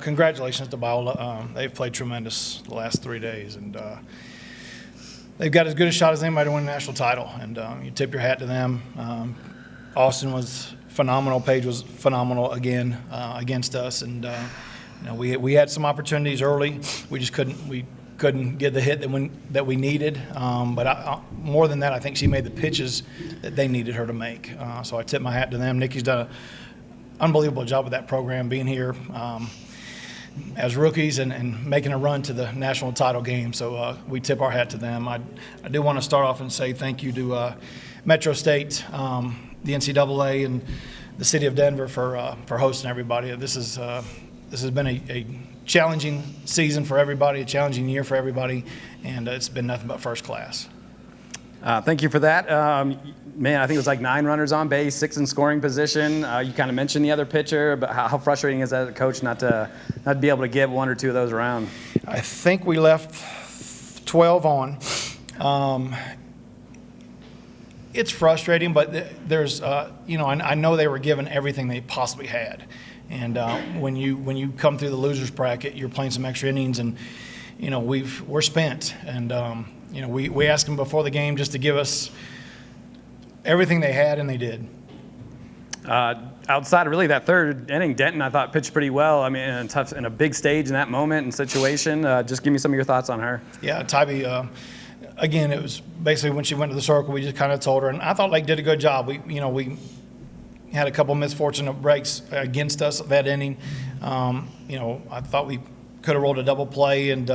Congratulations to Biola. They've played tremendous the last 3 days, and they've got as good a shot as anybody to win a national title. And you tip your hat to them. Austin was phenomenal. Paige was phenomenal again against us, and we had some opportunities early. We just couldn't get the hit that we needed. But more than that, I think she made the pitches that they needed her to make. So I tip my hat to them. Nikki's done an unbelievable job with that program, being here as rookies and making a run to the national title game. So we tip our hat to them. I do want to start off and say thank you to Metro State, the NCAA, and the city of Denver for hosting everybody. This has been a challenging season for everybody, a challenging year for everybody, and it's been nothing but first class. Thank you for that. Man, I think it was like 9 runners on base, 6 in scoring position. You kind of mentioned the other pitcher, but how frustrating is that as a coach not to be able to get 1 or 2 of those around? I think we left 12 on. It's frustrating, but there's, I know they were given everything they possibly had. And when you come through the losers bracket, you're playing some extra innings, and we're spent. And we asked them before the game just to give us everything they had, and they did. Outside of really that third inning, Denton I thought pitched pretty well. I mean, in a big stage in that moment and situation. Just give me some of your thoughts on her. Yeah, Tybee. Again, it was basically when she went to the circle, we just kind of told her, and I thought Lake did a good job. We had a couple misfortunate breaks against us that inning. I thought we could have rolled a double play, and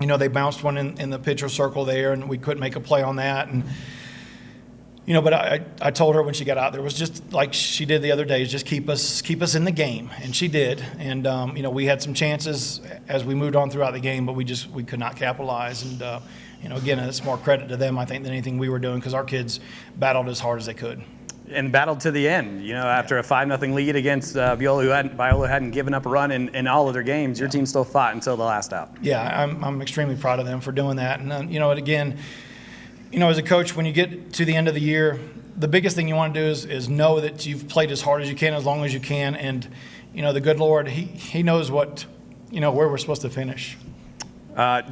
they bounced one in the pitcher circle there, and we couldn't make a play on that. And but I told her when she got out there, was just like she did the other days, just keep us in the game, and she did. And we had some chances as we moved on throughout the game, but we could not capitalize. And again, it's more credit to them, I think, than anything we were doing, because our kids battled as hard as they could. And battled to the end, after a 5-0 lead against Viola hadn't given up a run in all of their games. Your team still fought until the last out. Yeah, I'm extremely proud of them for doing that. And again, as a coach, when you get to the end of the year, the biggest thing you want to do is know that you've played as hard as you can, as long as you can. And the good Lord, He knows what where we're supposed to finish.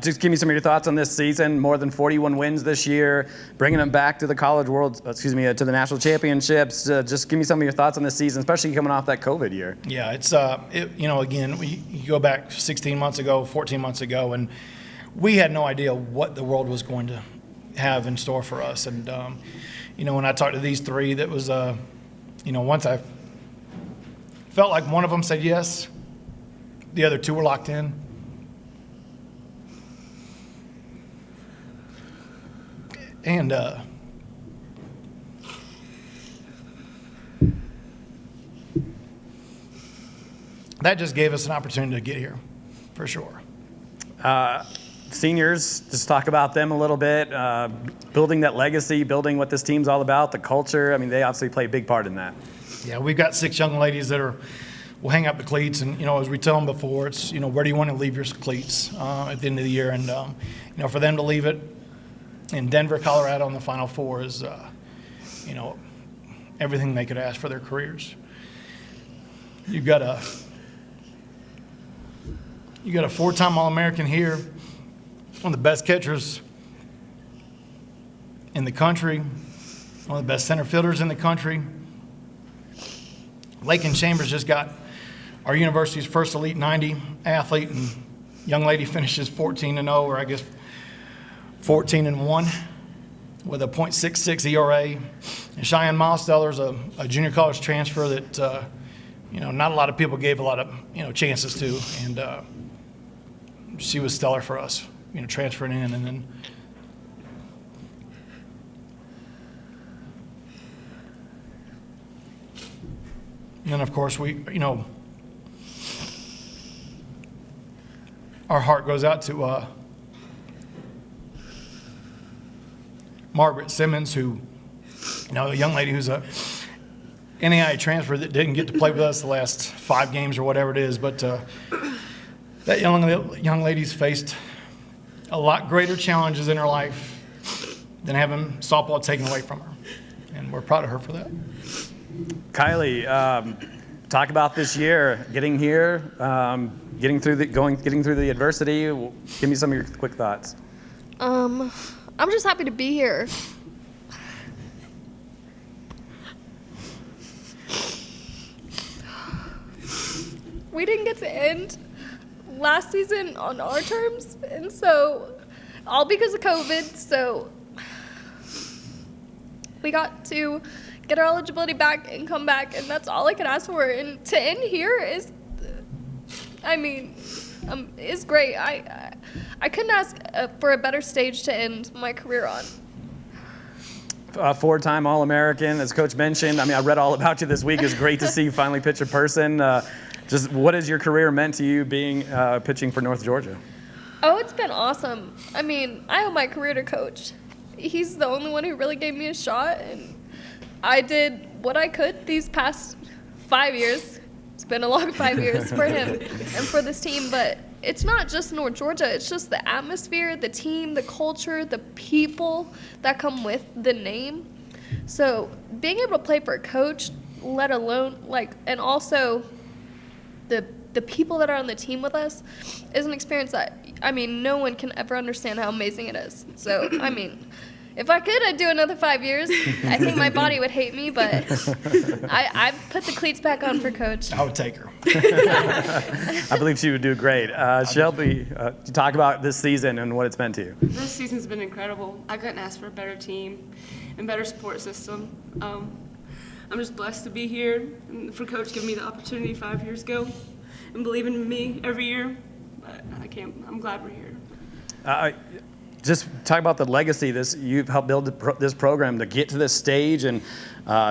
Just give me some of your thoughts on this season. More than 41 wins this year, bringing them back to the to the national championships. Just give me some of your thoughts on this season, especially coming off that COVID year. Yeah, it's again, you go back 16 months ago, 14 months ago, and we had no idea what the world was going to have in store for us. And when I talked to these 3, that was once I felt like one of them said yes, the other 2 were locked in. And that just gave us an opportunity to get here, for sure. Seniors, just talk about them a little bit. Building that legacy, building what this team's all about, the culture. I mean, they obviously play a big part in that. Yeah, we've got 6 young ladies that will hang up the cleats, and as we tell them before, it's where do you want to leave your cleats at the end of the year, and for them to leave it in Denver, Colorado in the Final Four is, everything they could ask for their careers. You got a 4-time All-American here, one of the best catchers in the country, one of the best center fielders in the country. Lakin Chambers just got our university's first Elite 90 athlete, and young lady finishes 14-0, or I guess 14-1 with a .66 ERA. And Cheyenne Milesteller's a junior college transfer that not a lot of people gave a lot of chances to, and she was stellar for us, transferring in. And then of course we our heart goes out to Margaret Simmons, who, a young lady who's a NAIA transfer that didn't get to play with us the last 5 games or whatever it is, but that young lady's faced a lot greater challenges in her life than having softball taken away from her, and we're proud of her for that. Kylee, talk about this year, getting here, getting through the adversity. Give me some of your quick thoughts. I'm just happy to be here. We didn't get to end last season on our terms, and so all because of COVID. So we got to get our eligibility back and come back, and that's all I could ask for. And to end here is, is great. I couldn't ask for a better stage to end my career on. Four-time All-American, as Coach mentioned. I read all about you this week. It's great to see you finally pitch in person. Just what has your career meant to you being pitching for North Georgia? Oh, it's been awesome. I owe my career to Coach. He's the only one who really gave me a shot, and I did what I could these past 5 years. It's been a long 5 years for him and for this team, but it's not just North Georgia. It's just the atmosphere, the team, the culture, the people that come with the name. So being able to play for a Coach, let alone and also the people that are on the team with us, is an experience that no one can ever understand how amazing it is. So if I could, I'd do another 5 years. I think my body would hate me, but I put the cleats back on for Coach. I would take her. I believe she would do great. Shelby, talk about this season and what it's meant to you. This season's been incredible. I couldn't ask for a better team and better support system. I'm just blessed to be here and for Coach giving me the opportunity 5 years ago and believing in me every year. But I'm glad we're here. Just talk about the legacy you've helped build this program to get to this stage, and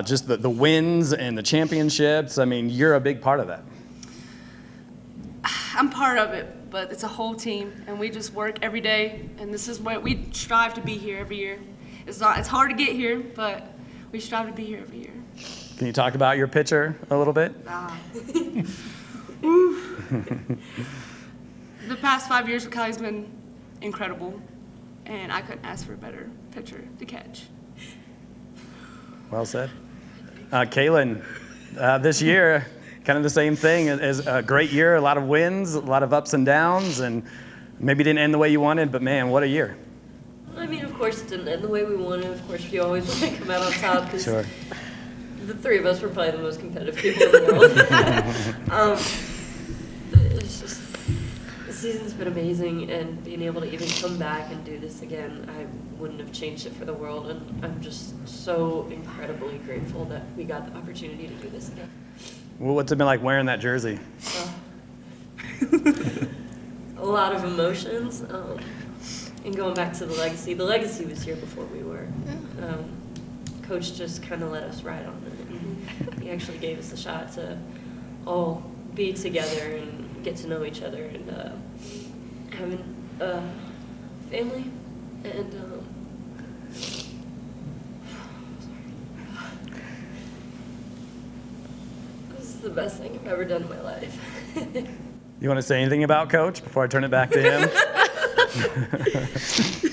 just the wins and the championships. You're a big part of that. I'm part of it, but it's a whole team, and we just work every day, and this is what we strive to be here every year. It's hard to get here, but we strive to be here every year. Can you talk about your pitcher a little bit? The past 5 years with Kylie's been incredible, and I couldn't ask for a better pitcher to catch. Well said. Kaylyn, this year, kind of the same thing. As a great year, a lot of wins, a lot of ups and downs, and maybe didn't end the way you wanted, but man, what a year. Of course it didn't end the way we wanted. Of course, we always want to come out on top because Sure. the three of us were probably the most competitive people in the world. It's just, the season's been amazing, and being able to even come back and do this again, I wouldn't have changed it for the world, and I'm just so incredibly grateful that we got the opportunity to do this again. Well, what's it been like wearing that jersey? A lot of emotions, and going back to the legacy was here before we were. Coach just kind of let us ride on it, and he actually gave us a shot to all be together and get to know each other, and having a family, and this is the best thing I've ever done in my life. You want to say anything about Coach before I turn it back to him?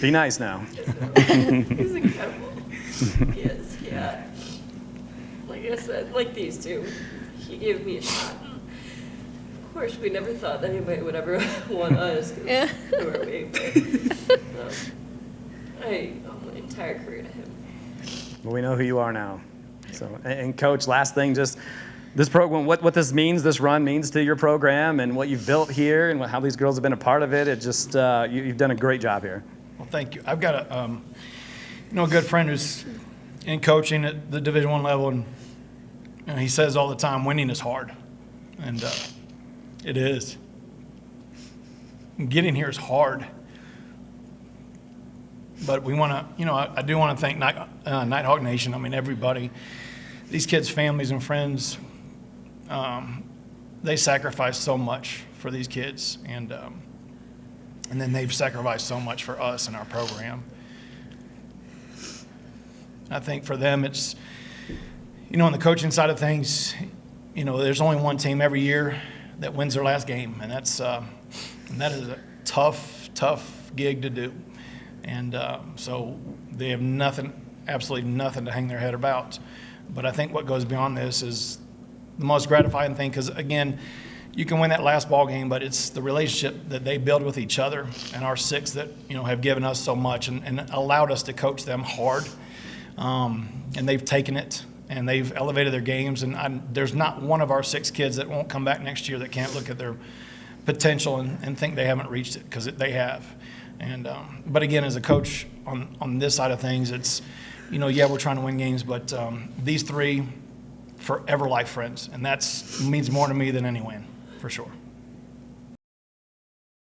Be nice now. He's incredible. He is, yeah. Like I said, like these two, he gave me a shot. Of course, we never thought that anybody would ever want us. Yeah. Who are we? But, I owe my entire career to him. Well, we know who you are now. So, and Coach, last thing, just this program, what this means, this run means to your program, and what you've built here, and how these girls have been a part of it. It just you've done a great job here. Well, thank you. I've got a good friend who's in coaching at the Division I level, and he says all the time, winning is hard, and it is. And getting here is hard, but we want to. I do want to thank Nighthawk Nation. Everybody, these kids' families and friends. They sacrifice so much for these kids, and then they've sacrificed so much for us and our program. I think for them, it's, on the coaching side of things, there's only one team every year that wins their last game, and that is a tough gig to do. And so they have absolutely nothing to hang their head about. But I think what goes beyond this is the most gratifying thing, because again, you can win that last ball game, but it's the relationship that they build with each other and our six that, have given us so much and allowed us to coach them hard. And they've taken it and they've elevated their games. And there's not one of our 6 kids that won't come back next year that can't look at their potential and think they haven't reached it, because they have. And but again, as a coach on this side of things, it's, we're trying to win games, but these 3 forever life friends, and that means more to me than any win, for sure.